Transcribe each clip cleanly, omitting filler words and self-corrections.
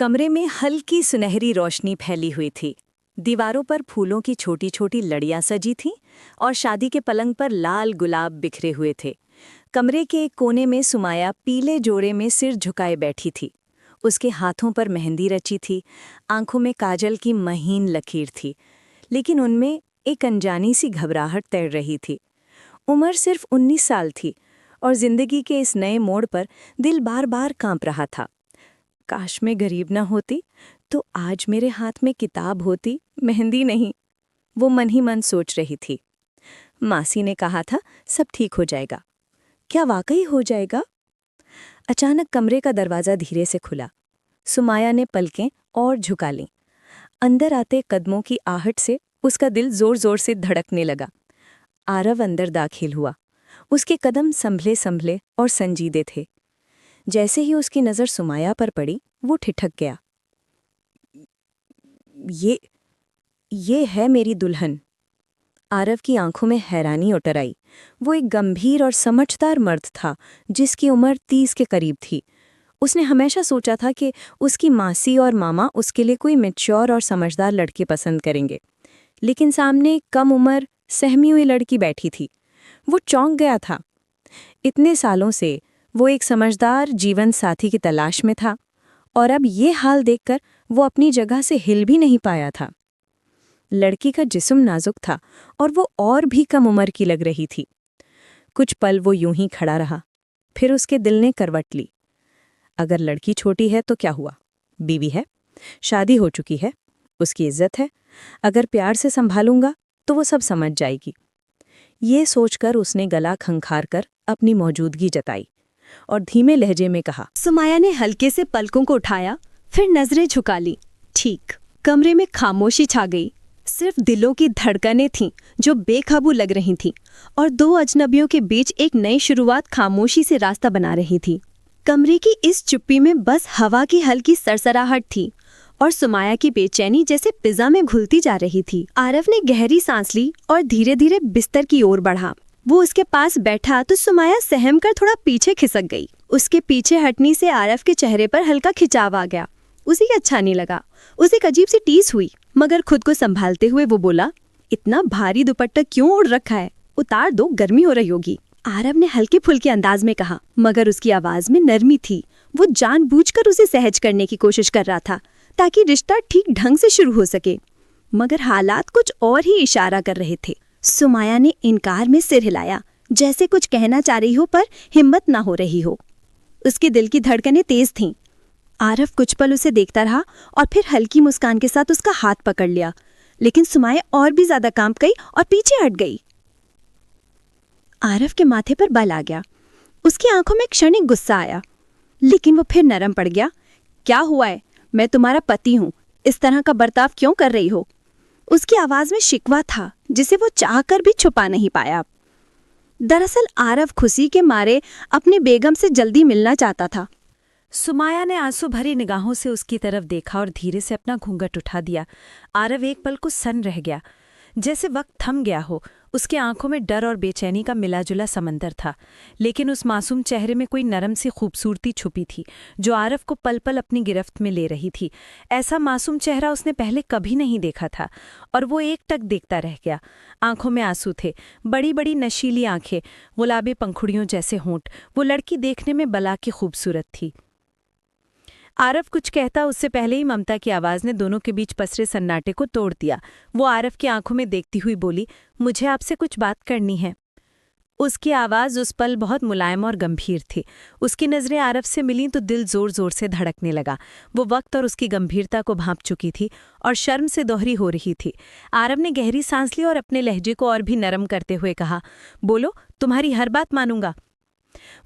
कमरे में हल्की सुनहरी रोशनी फैली हुई थी। दीवारों पर फूलों की छोटी छोटी लड़ियां सजी थीं और शादी के पलंग पर लाल गुलाब बिखरे हुए थे। कमरे के एक कोने में सुमाया पीले जोड़े में सिर झुकाए बैठी थी। उसके हाथों पर मेहंदी रची थी, आंखों में काजल की महीन लकीर थी, लेकिन उनमें एक अनजानी सी घबराहट तैर रही थी। उम्र सिर्फ 19 साल थी और जिंदगी के इस नए मोड़ पर दिल बार बार कांप रहा था। काश मैं गरीब न होती तो आज मेरे हाथ में किताब होती, मेहंदी नहीं, वो मन ही मन सोच रही थी। मासी ने कहा था सब ठीक हो जाएगा। क्या वाकई हो जाएगा? अचानक कमरे का दरवाज़ा धीरे से खुला। सुमाया ने पलकें और झुका लीं। अंदर आते कदमों की आहट से उसका दिल जोर जोर से धड़कने लगा। आरव अंदर दाखिल हुआ। उसके कदम संभले संभले और संजीदे थे। जैसे ही उसकी नज़र सुमाया पर पड़ी, वो ठिठक गया। ये है मेरी दुल्हन। आरव की आंखों में हैरानी उतर आई। वो एक गंभीर और समझदार मर्द था जिसकी उम्र 30 के करीब थी। उसने हमेशा सोचा था कि उसकी मासी और मामा उसके लिए कोई मैच्योर और समझदार लड़के पसंद करेंगे, लेकिन सामने कम उम्र सहमी हुई लड़की बैठी थी। वो चौंक गया था। इतने सालों से वो एक समझदार जीवन साथी की तलाश में था और अब ये हाल देखकर वो अपनी जगह से हिल भी नहीं पाया था। लड़की का जिस्म नाजुक था और वो और भी कम उम्र की लग रही थी। कुछ पल वो यूं ही खड़ा रहा, फिर उसके दिल ने करवट ली। अगर लड़की छोटी है तो क्या हुआ? बीवी है, शादी हो चुकी है, उसकी इज्जत है। अगर प्यार से संभालूंगा तो वो सब समझ जाएगी। ये सोचकर उसने गला खंखार कर अपनी मौजूदगी जताई और धीमे लहजे में कहा। सुमाया ने हल्के से पलकों को उठाया, फिर नजरें झुका ली। ठीक। कमरे में खामोशी छा गई। सिर्फ दिलों की धड़कनें थीं जो बेकाबू लग रही थीं और दो अजनबियों के बीच एक नई शुरुआत खामोशी से रास्ता बना रही थी। कमरे की इस चुप्पी में बस हवा की हल्की सरसराहट थी और सुमाया की बेचैनी जैसे पिज़्ज़ा में घुलती जा रही थी। आरव ने गहरी सांस ली और धीरे धीरे बिस्तर की ओर बढ़ा। वो उसके पास बैठा तो सुमाया सहम कर थोड़ा पीछे खिसक गई। उसके पीछे हटने से आरव के चेहरे पर हल्का खिंचाव आ गया। उसे अच्छा नहीं लगा। उसे एक अजीब सी टीस हुई, मगर खुद को संभालते हुए वो बोला, इतना भारी दुपट्टा क्यों ओढ़ रखा है? उतार दो, गर्मी हो रही होगी। आरव ने हल्के फुल्के अंदाज में कहा, मगर उसकी आवाज में नरमी थी। वो जानबूझकर उसे सहज करने की कोशिश कर रहा था ताकि रिश्ता ठीक ढंग से शुरू हो सके, मगर हालात कुछ और ही इशारा कर रहे थे। सुमाया ने इनकार में सिर हिलाया, जैसे कुछ कहना चाह रही हो पर हिम्मत ना हो रही हो। उसके दिल की धड़कनें तेज थीं। आरव कुछ पल उसे देखता रहा और फिर हल्की मुस्कान के साथ उसका हाथ पकड़ लिया, लेकिन सुमाया और भी ज्यादा कांप गई और पीछे हट गई। आरव के माथे पर बल आ गया। उसकी आंखों में क्षणिक गुस्सा आया, लेकिन वो फिर नरम पड़ गया। क्या हुआ है? मैं तुम्हारा पति हूं, इस तरह का बर्ताव क्यों कर रही हो? उसकी आवाज में शिकवा था जिसे वो चाहकर भी छुपा नहीं पाया। दरअसल आरव खुशी के मारे अपनी बेगम से जल्दी मिलना चाहता था। सुमाया ने आंसू भरी निगाहों से उसकी तरफ देखा और धीरे से अपना घूंघट उठा दिया। आरव एक पल को सन्न रह गया, जैसे वक्त थम गया हो। उसके आंखों में डर और बेचैनी का मिलाजुला समंदर था, लेकिन उस मासूम चेहरे में कोई नरम सी खूबसूरती छुपी थी जो आरव को पल पल अपनी गिरफ्त में ले रही थी। ऐसा मासूम चेहरा उसने पहले कभी नहीं देखा था और वो एकटक देखता रह गया। आंखों में आंसू थे, बड़ी बड़ी नशीली आंखें, गुलाबी पंखुड़ियों जैसे होंठ। वो लड़की देखने में बला की खूबसूरत थी। आरव कुछ कहता उससे पहले ही ममता की आवाज़ ने दोनों के बीच पसरे सन्नाटे को तोड़ दिया। वो आरव की आंखों में देखती हुई बोली, मुझे आपसे कुछ बात करनी है। उसकी आवाज़ उस पल बहुत मुलायम और गंभीर थी। उसकी नज़रें आरव से मिलीं तो दिल जोर जोर से धड़कने लगा। वो वक्त और उसकी गंभीरता को भांप चुकी थी और शर्म से दोहरी हो रही थी। आरव ने गहरी सांस ली और अपने लहजे को और भी नरम करते हुए कहा, बोलो, तुम्हारी हर बात मानूंगा।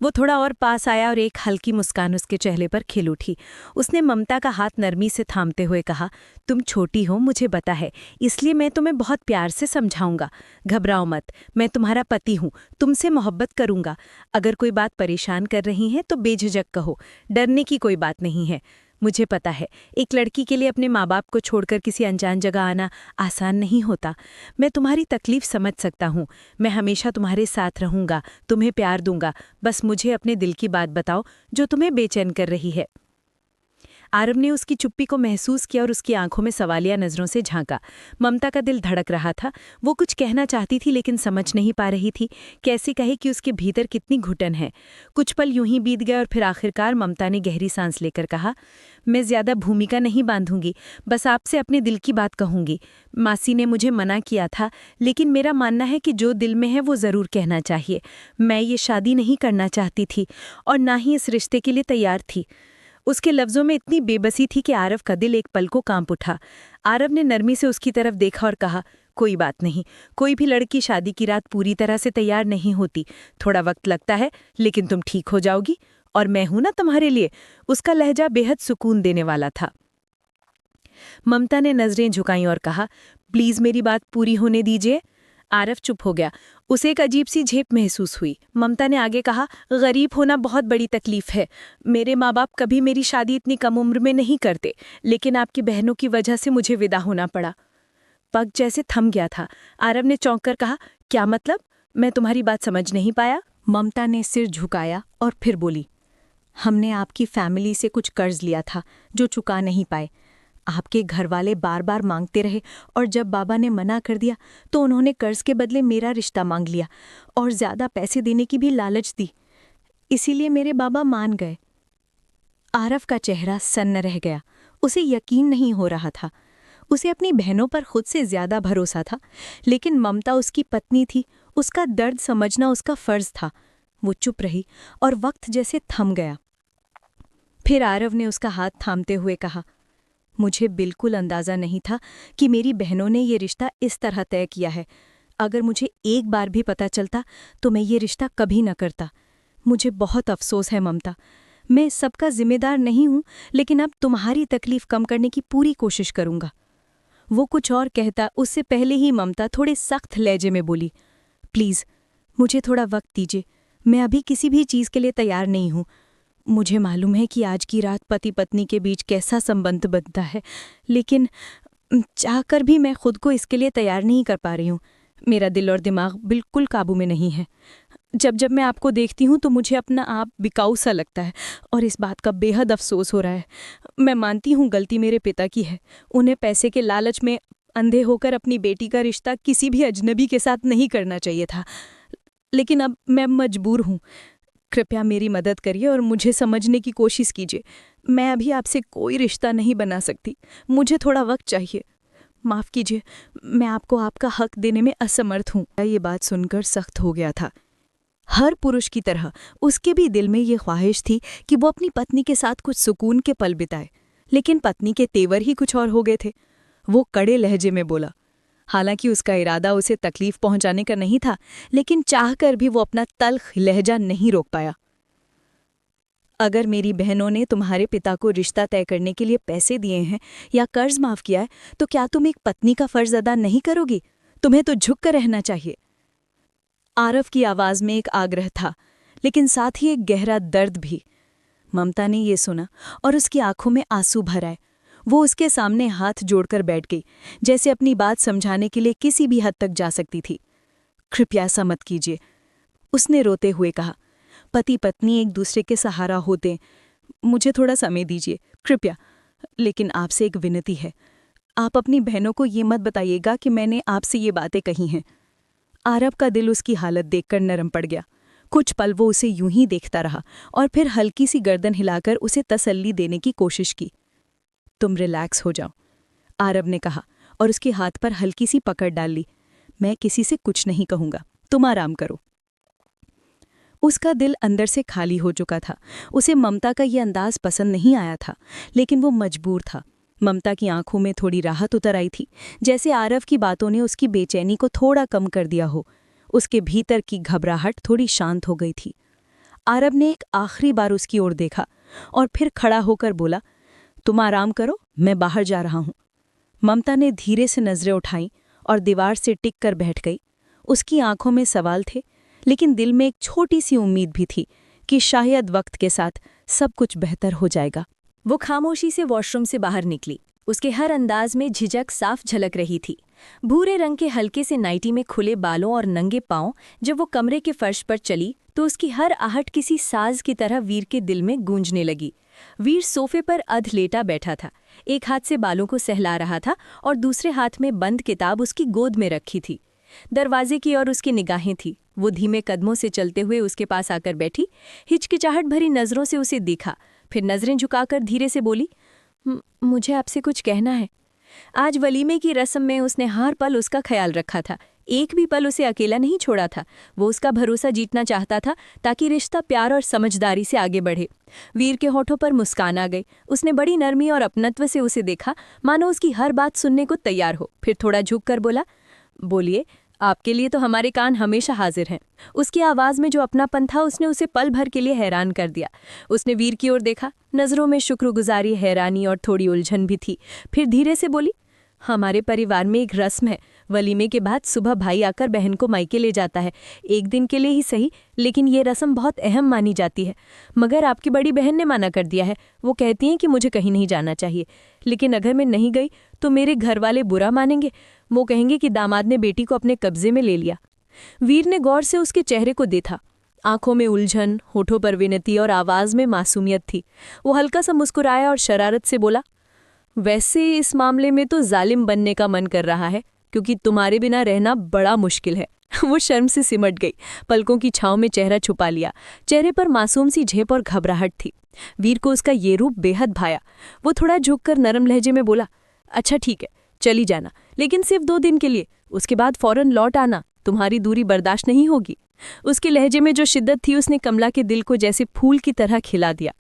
वो थोड़ा और पास आया और एक हल्की मुस्कान उसके चेहरे पर खिल उठी। उसने ममता का हाथ नरमी से थामते हुए कहा, तुम छोटी हो, मुझे पता है, इसलिए मैं तुम्हें बहुत प्यार से समझाऊंगा। घबराओ मत, मैं तुम्हारा पति हूँ, तुमसे मोहब्बत करूंगा। अगर कोई बात परेशान कर रही है तो बेझिझक कहो, डरने की कोई बात नहीं है। मुझे पता है, एक लड़की के लिए अपने माँ बाप को छोड़कर किसी अनजान जगह आना आसान नहीं होता। मैं तुम्हारी तकलीफ समझ सकता हूँ। मैं हमेशा तुम्हारे साथ रहूँगा, तुम्हें प्यार दूंगा। बस मुझे अपने दिल की बात बताओ जो तुम्हें बेचैन कर रही है। आरव ने उसकी चुप्पी को महसूस किया और उसकी आंखों में सवालिया नजरों से झांका। ममता का दिल धड़क रहा था। वो कुछ कहना चाहती थी लेकिन समझ नहीं पा रही थी। कैसे कहे कि उसके भीतर कितनी घुटन है। कुछ पल यूं ही बीत गए और फिर आखिरकार ममता ने गहरी सांस लेकर कहा, मैं ज्यादा भूमिका नहीं बांधूंगी, बस आपसे अपने दिल की बात कहूंगी। मासी ने मुझे मना किया था, लेकिन मेरा मानना है कि जो दिल में है वो जरूर कहना चाहिए। मैं ये शादी नहीं करना चाहती थी और ना ही इस रिश्ते के लिए तैयार थी। उसके लफ्जों में इतनी बेबसी थी कि आरव का दिल एक पल को कांप उठा। आरव ने नरमी से उसकी तरफ देखा और कहा, कोई बात नहीं, कोई भी लड़की शादी की रात पूरी तरह से तैयार नहीं होती। थोड़ा वक्त लगता है, लेकिन तुम ठीक हो जाओगी और मैं हूं ना तुम्हारे लिए। उसका लहजा बेहद सुकून देने वाला था। ममता ने नजरें झुकाईं और कहा, प्लीज मेरी बात पूरी होने दीजिए। आरव चुप हो गया। उसे एक अजीब सी झेप महसूस हुई। ममता ने आगे कहा, गरीब होना बहुत बड़ी तकलीफ है। मेरे माँ बाप कभी मेरी शादी इतनी कम उम्र में नहीं करते, लेकिन आपकी बहनों की वजह से मुझे विदा होना पड़ा। पग जैसे थम गया था। आरव ने चौंक कर कहा, क्या मतलब? मैं तुम्हारी बात समझ नहीं पाया। ममता ने सिर झुकाया और फिर बोली, हमने आपकी फैमिली से कुछ कर्ज लिया था जो चुका नहीं पाए। आपके घर वाले बार बार मांगते रहे और जब बाबा ने मना कर दिया तो उन्होंने कर्ज के बदले मेरा रिश्ता मांग लिया और ज्यादा पैसे देने की भी लालच दी। इसीलिए मेरे बाबा मान गए। आरव का चेहरा सन्न रह गया। उसे यकीन नहीं हो रहा था। उसे अपनी बहनों पर खुद से ज्यादा भरोसा था, लेकिन ममता उसकी पत्नी थी। उसका दर्द समझना उसका फर्ज था। वो चुप रही और वक्त जैसे थम गया। फिर आरव ने उसका हाथ थामते हुए कहा, मुझे बिल्कुल अंदाजा नहीं था कि मेरी बहनों ने ये रिश्ता इस तरह तय किया है। अगर मुझे एक बार भी पता चलता तो मैं ये रिश्ता कभी न करता। मुझे बहुत अफसोस है ममता। मैं सबका जिम्मेदार नहीं हूं, लेकिन अब तुम्हारी तकलीफ कम करने की पूरी कोशिश करूंगा। वो कुछ और कहता उससे पहले ही ममता थोड़े सख्त लहजे में बोली, प्लीज मुझे थोड़ा वक्त दीजिए। मैं अभी किसी भी चीज़ के लिए तैयार नहीं हूं। मुझे मालूम है कि आज की रात पति पत्नी के बीच कैसा संबंध बनता है, लेकिन चाहकर भी मैं खुद को इसके लिए तैयार नहीं कर पा रही हूँ। मेरा दिल और दिमाग बिल्कुल काबू में नहीं है। जब जब मैं आपको देखती हूँ तो मुझे अपना आप बिकाऊ सा लगता है और इस बात का बेहद अफसोस हो रहा है। मैं मानती हूँ गलती मेरे पिता की है। उन्हें पैसे के लालच में अंधे होकर अपनी बेटी का रिश्ता किसी भी अजनबी के साथ नहीं करना चाहिए था, लेकिन अब मैं मजबूर हूँ। कृपया मेरी मदद करिए और मुझे समझने की कोशिश कीजिए। मैं अभी आपसे कोई रिश्ता नहीं बना सकती। मुझे थोड़ा वक्त चाहिए। माफ़ कीजिए, मैं आपको आपका हक देने में असमर्थ हूँ। ये बात सुनकर सख्त हो गया था। हर पुरुष की तरह उसके भी दिल में ये ख्वाहिश थी कि वो अपनी पत्नी के साथ कुछ सुकून के पल बिताए, लेकिन पत्नी के तेवर ही कुछ और हो गए थे। वो कड़े लहजे में बोला। हालांकि उसका इरादा उसे तकलीफ पहुंचाने का नहीं था, लेकिन चाहकर भी वो अपना तल्ख लहजा नहीं रोक पाया। अगर मेरी बहनों ने तुम्हारे पिता को रिश्ता तय करने के लिए पैसे दिए हैं या कर्ज माफ किया है, तो क्या तुम एक पत्नी का फर्ज अदा नहीं करोगी? तुम्हें तो झुक कर रहना चाहिए। आरव की आवाज में एक आग्रह था, लेकिन साथ ही एक गहरा दर्द भी। ममता ने ये सुना और उसकी आंखों में आंसू भर आए। वो उसके सामने हाथ जोड़कर बैठ गई, जैसे अपनी बात समझाने के लिए किसी भी हद तक जा सकती थी। कृपया ऐसा मत कीजिए, उसने रोते हुए कहा। पति पत्नी एक दूसरे के सहारा होते। मुझे थोड़ा समय दीजिए कृपया, लेकिन आपसे एक विनती है। आप अपनी बहनों को ये मत बताइएगा कि मैंने आपसे ये बातें कही हैं। आरव का दिल उसकी हालत देखकर नरम पड़ गया। कुछ पल वो उसे यूं ही देखता रहा और फिर हल्की सी गर्दन हिलाकर उसे तसल्ली देने की कोशिश की। तुम रिलैक्स हो जाओ, आरव ने कहा और उसके हाथ पर हल्की सी पकड़ डाल ली। मैं किसी से कुछ नहीं कहूंगा, तुम आराम करो। उसका दिल अंदर से खाली हो चुका था। उसे ममता का ये अंदाज पसंद नहीं आया था, लेकिन वो मजबूर था। ममता की आंखों में थोड़ी राहत उतर आई थी, जैसे आरव की बातों ने उसकी बेचैनी को थोड़ा कम कर दिया हो। उसके भीतर की घबराहट थोड़ी शांत हो गई थी। आरव ने एक आखिरी बार उसकी ओर देखा और फिर खड़ा होकर बोला, तुम आराम करो, मैं बाहर जा रहा हूं। ममता ने धीरे से नजरें उठाईं और दीवार से टिक कर बैठ गई। उसकी आंखों में सवाल थे, लेकिन दिल में एक छोटी सी उम्मीद भी थी कि शायद वक्त के साथ सब कुछ बेहतर हो जाएगा। वो खामोशी से वॉशरूम से बाहर निकली। उसके हर अंदाज में झिझक साफ झलक रही थी। भूरे रंग के हल्के से नाइटी में खुले बालों और नंगे पांव जब वो कमरे के फर्श पर चली तो उसकी हर आहट किसी साज की तरह वीर के दिल में गूंजने लगी। वीर सोफे पर अध लेटा बैठा था। एक हाथ से बालों को सहला रहा था और दूसरे हाथ में बंद किताब उसकी गोद में रखी थी। दरवाजे की ओर उसकी निगाहें थी। वो धीमे कदमों से चलते हुए उसके पास आकर बैठी, हिचकिचाहट भरी नज़रों से उसे देखा, फिर नज़रें झुकाकर धीरे से बोली, मुझे आपसे कुछ कहना है। आज वलीमे की रस्म में उसने हर पल उसका ख्याल रखा था, एक भी पल उसे अकेला नहीं छोड़ा था। वो उसका भरोसा जीतना चाहता था ताकि रिश्ता प्यार और समझदारी से आगे बढ़े। वीर के होठों पर मुस्कान आ गई। उसने बड़ी नरमी और अपनत्व से उसे देखा, मानो उसकी हर बात सुनने को तैयार हो। फिर थोड़ा झुककर बोला, बोलिए, आपके लिए तो हमारे कान हमेशा हाजिर हैं। उसकी आवाज़ में जो अपनापन था उसने उसे पल भर के लिए हैरान कर दिया। उसने वीर की ओर देखा, नज़रों में शुक्रगुजारी, हैरानी और थोड़ी उलझन भी थी। फिर धीरे से बोली, हमारे परिवार में एक रस्म है। वलीमे के बाद सुबह भाई आकर बहन को मायके ले जाता है, एक दिन के लिए ही सही, लेकिन ये रस्म बहुत अहम मानी जाती है। मगर आपकी बड़ी बहन ने मना कर दिया है। वो कहती हैं कि मुझे कहीं नहीं जाना चाहिए, लेकिन अगर मैं नहीं गई तो मेरे घर वाले बुरा मानेंगे। वो कहेंगे कि दामाद ने बेटी को अपने कब्जे में ले लिया। वीर ने गौर से उसके चेहरे को देखा। आंखों में उलझन, होठों पर विनती और आवाज़ में मासूमियत थी। वो हल्का सा मुस्कुराया और शरारत से बोला, वैसे इस मामले में तो जालिम बनने का मन कर रहा है, क्योंकि तुम्हारे बिना रहना बड़ा मुश्किल है। वो शर्म से सिमट गई, पलकों की छांव में चेहरा छुपा लिया। चेहरे पर मासूम सी झेप और घबराहट थी। वीर को उसका ये रूप बेहद भाया। वो थोड़ा झुककर नरम लहजे में बोला, अच्छा ठीक है, चली जाना, लेकिन सिर्फ 2 दिन के लिए। उसके बाद फौरन लौट आना, तुम्हारी दूरी बर्दाश्त नहीं होगी। उसके लहजे में जो शिद्दत थी उसने कमला के दिल को जैसे फूल की तरह खिला दिया।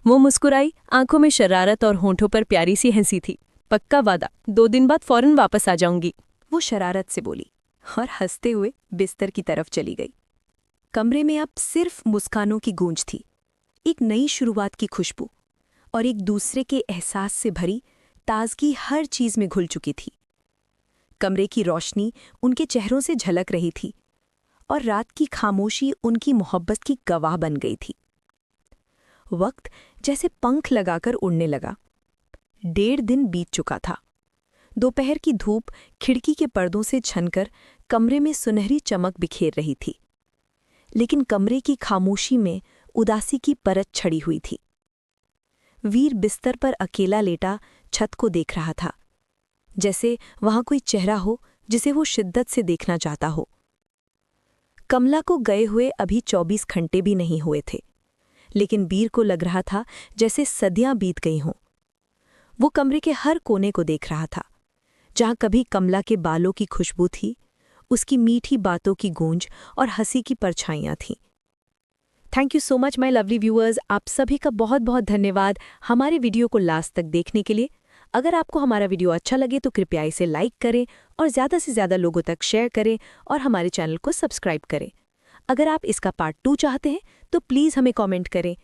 वो मुस्कुराई, आंखों में शरारत और होंठों पर प्यारी सी हंसी थी। पक्का वादा, 2 दिन बाद फौरन वापस आ जाऊंगी, वो शरारत से बोली और हंसते हुए बिस्तर की तरफ चली गई। कमरे में अब सिर्फ मुस्कानों की गूंज थी, एक नई शुरुआत की खुशबू और एक दूसरे के एहसास से भरी ताजगी हर चीज में घुल चुकी थी। कमरे की रोशनी उनके चेहरों से झलक रही थी और रात की खामोशी उनकी मोहब्बत की गवाह बन गई थी। वक्त जैसे पंख लगाकर उड़ने लगा। 1.5 दिन बीत चुका था। दोपहर की धूप खिड़की के पर्दों से छनकर कमरे में सुनहरी चमक बिखेर रही थी, लेकिन कमरे की खामोशी में उदासी की परत छड़ी हुई थी। वीर बिस्तर पर अकेला लेटा छत को देख रहा था, जैसे वहां कोई चेहरा हो जिसे वो शिद्दत से देखना चाहता हो। कमला को गए हुए अभी 24 घंटे भी नहीं हुए थे, लेकिन वीर को लग रहा था जैसे सदियां बीत गई हों। वो कमरे के हर कोने को देख रहा था, जहां कभी कमला के बालों की खुशबू थी, उसकी मीठी बातों की गूंज और हंसी की परछाइयां थीं। Thank you so much my lovely viewers. आप सभी का बहुत बहुत धन्यवाद हमारे वीडियो को लास्ट तक देखने के लिए। अगर आपको हमारा वीडियो अच्छा लगे तो कृपया इसे लाइक करें और ज़्यादा से ज़्यादा लोगों तक शेयर करें और हमारे चैनल को सब्सक्राइब करें। अगर आप इसका पार्ट 2 चाहते हैं तो प्लीज़ हमें कमेंट करें।